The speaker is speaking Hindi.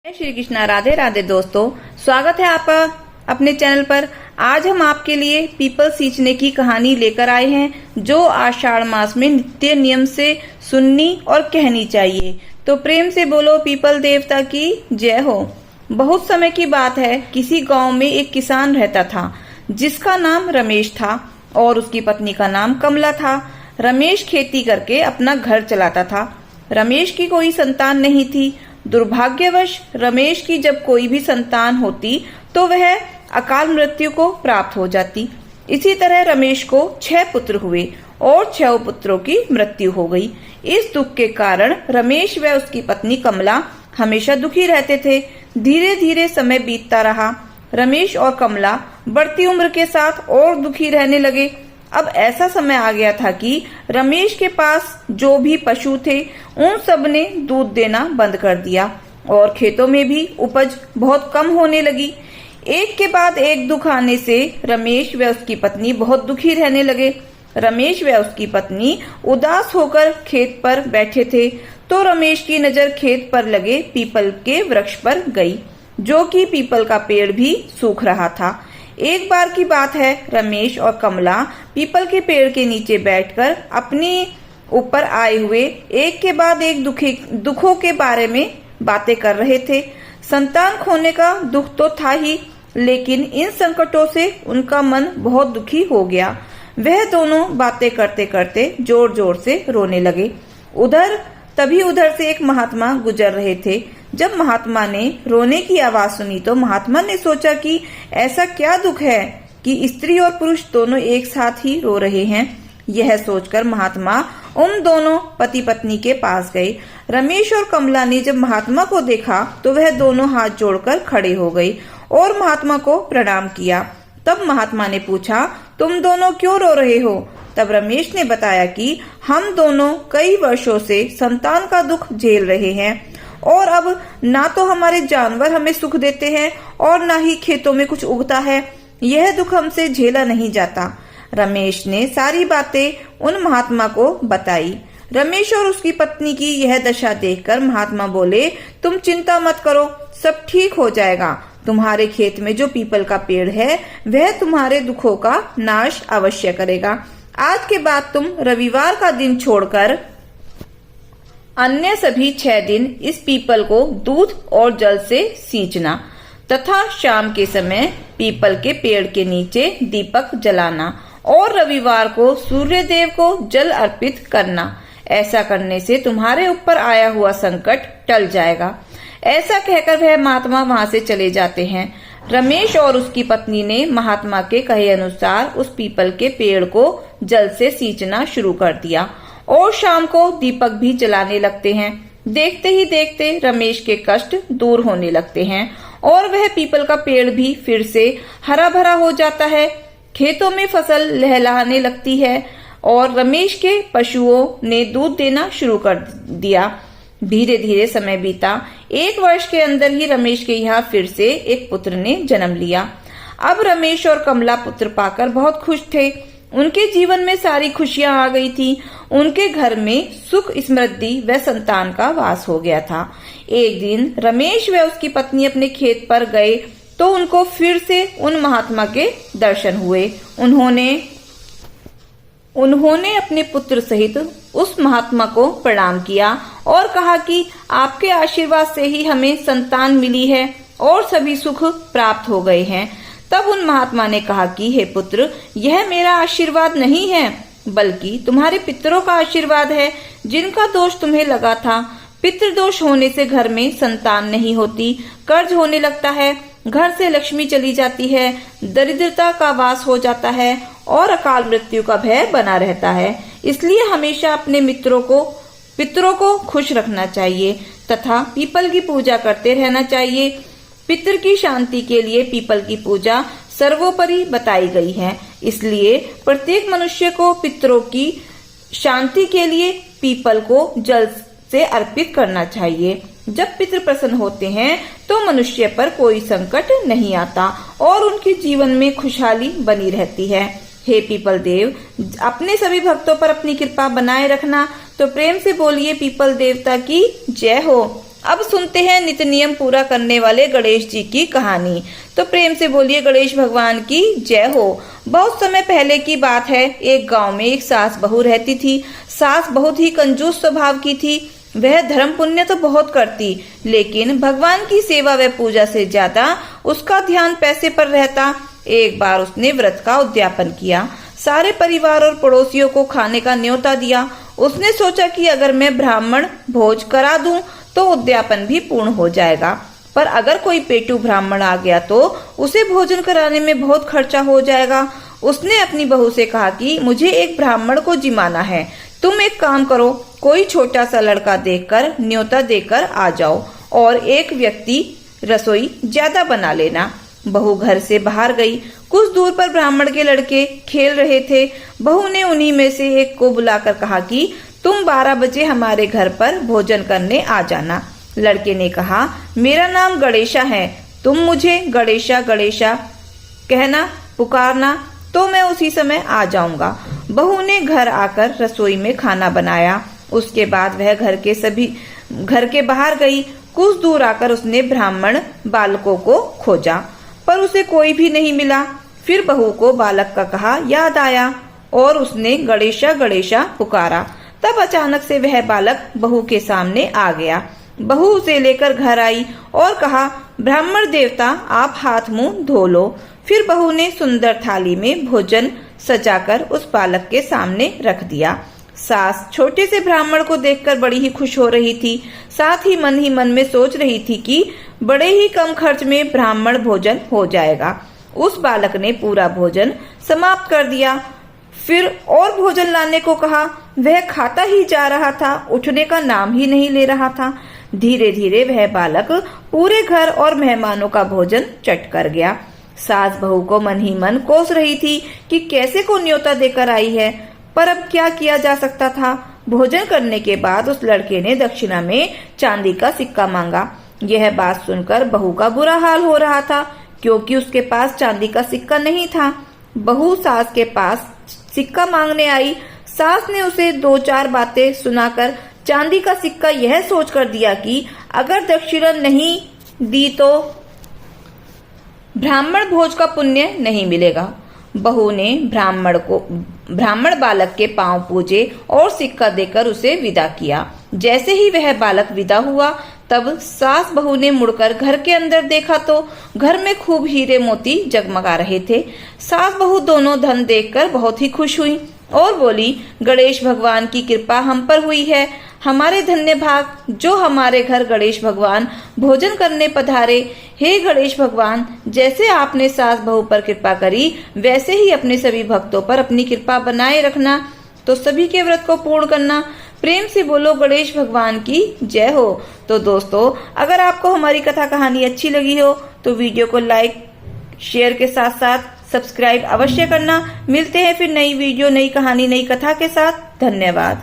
श्री कृष्णा, राधे राधे दोस्तों, स्वागत है आपका अपने चैनल पर। आज हम आपके लिए पीपल सींचने की कहानी लेकर आए हैं जो आषाढ़ मास में नित्य नियम से सुननी और कहनी चाहिए। तो प्रेम से बोलो पीपल देवता की जय हो। बहुत समय की बात है, किसी गांव में एक किसान रहता था जिसका नाम रमेश था और उसकी पत्नी का नाम कमला था। रमेश खेती करके अपना घर चलाता था। रमेश की कोई संतान नहीं थी। दुर्भाग्यवश रमेश की जब कोई भी संतान होती तो वह अकाल मृत्यु को प्राप्त हो जाती। इसी तरह रमेश को 6 पुत्र हुए और 6 पुत्रों की मृत्यु हो गई। इस दुख के कारण रमेश व उसकी पत्नी कमला हमेशा दुखी रहते थे। धीरे धीरे समय बीतता रहा। रमेश और कमला बढ़ती उम्र के साथ और दुखी रहने लगे। अब ऐसा समय आ गया था कि रमेश के पास जो भी पशु थे उन सब ने दूध देना बंद कर दिया और खेतों में भी उपज बहुत कम होने लगी। एक के बाद एक दुख आने से रमेश व उसकी पत्नी बहुत दुखी रहने लगे। रमेश व उसकी पत्नी उदास होकर खेत पर बैठे थे तो रमेश की नजर खेत पर लगे पीपल के वृक्ष पर गई, जो कि पीपल का पेड़ भी सूख रहा था। एक बार की बात है, रमेश और कमला पीपल के पेड़ के नीचे बैठकर अपने ऊपर आए हुए एक के बाद एक दुखों के बारे में बातें कर रहे थे। संतान खोने का दुख तो था ही, लेकिन इन संकटों से उनका मन बहुत दुखी हो गया। वह दोनों बातें करते करते जोर जोर से रोने लगे। तभी उधर से एक महात्मा गुजर रहे थे। जब महात्मा ने रोने की आवाज सुनी तो महात्मा ने सोचा कि ऐसा क्या दुख है कि स्त्री और पुरुष दोनों एक साथ ही रो रहे हैं। यह सोचकर महात्मा उन दोनों पति पत्नी के पास गए। रमेश और कमला ने जब महात्मा को देखा तो वह दोनों हाथ जोड़कर खड़े हो गए और महात्मा को प्रणाम किया। तब महात्मा ने पूछा, तुम दोनों क्यों रो रहे हो? तब रमेश ने बताया कि हम दोनों कई वर्षों से संतान का दुख झेल रहे हैं और अब ना तो हमारे जानवर हमें सुख देते हैं और ना ही खेतों में कुछ उगता है। यह दुख हमसे झेला नहीं जाता। रमेश ने सारी बातें उन महात्मा को बताई। रमेश और उसकी पत्नी की यह दशा देखकर महात्मा बोले, तुम चिंता मत करो, सब ठीक हो जाएगा। तुम्हारे खेत में जो पीपल का पेड़ है वह तुम्हारे दुखों का नाश अवश्य करेगा। आज के बाद तुम रविवार का दिन छोड़कर अन्य सभी 6 दिन इस पीपल को दूध और जल से सींचना तथा शाम के समय पीपल के पेड़ के नीचे दीपक जलाना और रविवार को सूर्य देव को जल अर्पित करना। ऐसा करने से तुम्हारे ऊपर आया हुआ संकट टल जाएगा। ऐसा कहकर वह महात्मा वहां से चले जाते हैं। रमेश और उसकी पत्नी ने महात्मा के कहे अनुसार उस पीपल के पेड़ को जल से सींचना शुरू कर दिया और शाम को दीपक भी जलाने लगते हैं। देखते ही देखते रमेश के कष्ट दूर होने लगते हैं और वह पीपल का पेड़ भी फिर से हरा भरा हो जाता है। खेतों में फसल लहलहाने लगती है और रमेश के पशुओं ने दूध देना शुरू कर दिया। धीरे धीरे समय बीता। 1 वर्ष के अंदर ही रमेश के यहाँ फिर से एक पुत्र ने जन्म लिया। अब रमेश और कमला पुत्र पाकर बहुत खुश थे। उनके जीवन में सारी खुशियां आ गई थी। उनके घर में सुख समृद्धि व संतान का वास हो गया था। एक दिन रमेश व उसकी पत्नी अपने खेत पर गए तो उनको फिर से उन महात्मा के दर्शन हुए। उन्होंने अपने पुत्र सहित उस महात्मा को प्रणाम किया और कहा कि आपके आशीर्वाद से ही हमें संतान मिली है और सभी सुख प्राप्त हो गए हैं। तब उन महात्मा ने कहा कि हे पुत्र, यह मेरा आशीर्वाद नहीं है बल्कि तुम्हारे पितरों का आशीर्वाद है जिनका दोष तुम्हें लगा था। पितृदोष होने से घर में संतान नहीं होती, कर्ज होने लगता है, घर से लक्ष्मी चली जाती है, दरिद्रता का वास हो जाता है और अकाल मृत्यु का भय बना रहता है। इसलिए हमेशा अपने पितरों को खुश रखना चाहिए तथा पीपल की पूजा करते रहना चाहिए। पितृ की शांति के लिए पीपल की पूजा सर्वोपरि बताई गई है। इसलिए प्रत्येक मनुष्य को पितरों की शांति के लिए पीपल को जल से अर्पित करना चाहिए। जब पितृ प्रसन्न होते हैं तो मनुष्य पर कोई संकट नहीं आता और उनके जीवन में खुशहाली बनी रहती है। हे पीपल देव, अपने सभी भक्तों पर अपनी कृपा बनाए रखना। तो प्रेम से बोलिए पीपल देवता की जय हो। अब सुनते हैं नित्य नियम पूरा करने वाले गणेश जी की कहानी। तो प्रेम से बोलिए गणेश भगवान की जय हो। बहुत समय पहले की बात है, एक गांव में एक सास बहू रहती थी। सास बहुत ही कंजूस स्वभाव की थी। वह धर्म पुण्य तो बहुत करती, लेकिन भगवान की सेवा व पूजा से ज्यादा उसका ध्यान पैसे पर रहता। एक बार उसने व्रत का उद्यापन किया, सारे परिवार और पड़ोसियों को खाने का न्योता दिया। उसने सोचा कि अगर मैं ब्राह्मण भोज करा दूं तो उद्यापन भी पूर्ण हो जाएगा, पर अगर कोई पेटू ब्राह्मण आ गया तो उसे भोजन कराने में बहुत खर्चा हो जाएगा। उसने अपनी बहू से कहा कि मुझे एक ब्राह्मण को जिमाना है, तुम एक काम करो, कोई छोटा सा लड़का देखकर न्योता देकर आ जाओ और एक व्यक्ति रसोई ज्यादा बना लेना। बहू घर से बाहर गई। कुछ दूर पर ब्राह्मण के लड़के खेल रहे थे। बहू ने उन्हीं में से एक को बुलाकर कहा कि तुम 12 बजे हमारे घर पर भोजन करने आ जाना। लड़के ने कहा, मेरा नाम गणेशा है, तुम मुझे गणेशा गणेशा कहना, पुकारना, तो मैं उसी समय आ जाऊंगा। बहू ने घर आकर रसोई में खाना बनाया। उसके बाद वह घर के बाहर गई। कुछ दूर आकर उसने ब्राह्मण बालकों को खोजा, पर उसे कोई भी नहीं मिला। फिर बहू को बालक का कहा याद आया और उसने गणेशा गणेशा पुकारा। तब अचानक से वह बालक बहू के सामने आ गया। बहू उसे लेकर घर आई और कहा, ब्राह्मण देवता आप हाथ मुंह धो लो। फिर बहू ने सुंदर थाली में भोजन सजाकर उस बालक के सामने रख दिया। सास छोटे से ब्राह्मण को देखकर बड़ी ही खुश हो रही थी, साथ ही मन में सोच रही थी कि बड़े ही कम खर्च में ब्राह्मण भोजन हो जाएगा। उस बालक ने पूरा भोजन समाप्त कर दिया। फिर और भोजन लाने को कहा। वह खाता ही जा रहा था, उठने का नाम ही नहीं ले रहा था। धीरे धीरे वह बालक पूरे घर और मेहमानों का भोजन चट कर गया। सास बहू को मन ही मन कोस रही थी कि कैसे को न्योता देकर आई है, पर अब क्या किया जा सकता था। भोजन करने के बाद उस लड़के ने दक्षिणा में चांदी का सिक्का मांगा। यह बात सुनकर बहू का बुरा हाल हो रहा था, क्योंकि उसके पास चांदी का सिक्का नहीं था। बहू सास के पास सिक्का मांगने आई। सास ने उसे 2-4 बातें सुनाकर चांदी का सिक्का यह सोचकर दिया कि अगर दक्षिणा नहीं दी तो ब्राह्मण भोज का पुण्य नहीं मिलेगा। बहू ने ब्राह्मण बालक के पांव पूजे और सिक्का देकर उसे विदा किया। जैसे ही वह बालक विदा हुआ, तब सास बहू ने मुड़कर घर के अंदर देखा तो घर में खूब हीरे मोती जगमगा रहे थे। सास बहू दोनों धन देखकर बहुत ही खुश हुई और बोली, गणेश भगवान की कृपा हम पर हुई है। हमारे धन्य भाग जो हमारे घर गणेश भगवान भोजन करने पधारे। हे गणेश भगवान, जैसे आपने सास बहू पर कृपा करी, वैसे ही अपने सभी भक्तों पर अपनी कृपा बनाए रखना, तो सभी के व्रत को पूर्ण करना। प्रेम से बोलो गणेश भगवान की जय हो। तो दोस्तों, अगर आपको हमारी कथा कहानी अच्छी लगी हो तो वीडियो को लाइक शेयर के साथ साथ सब्सक्राइब अवश्य करना। मिलते हैं फिर नई वीडियो, नई कहानी, नई कथा के साथ। धन्यवाद।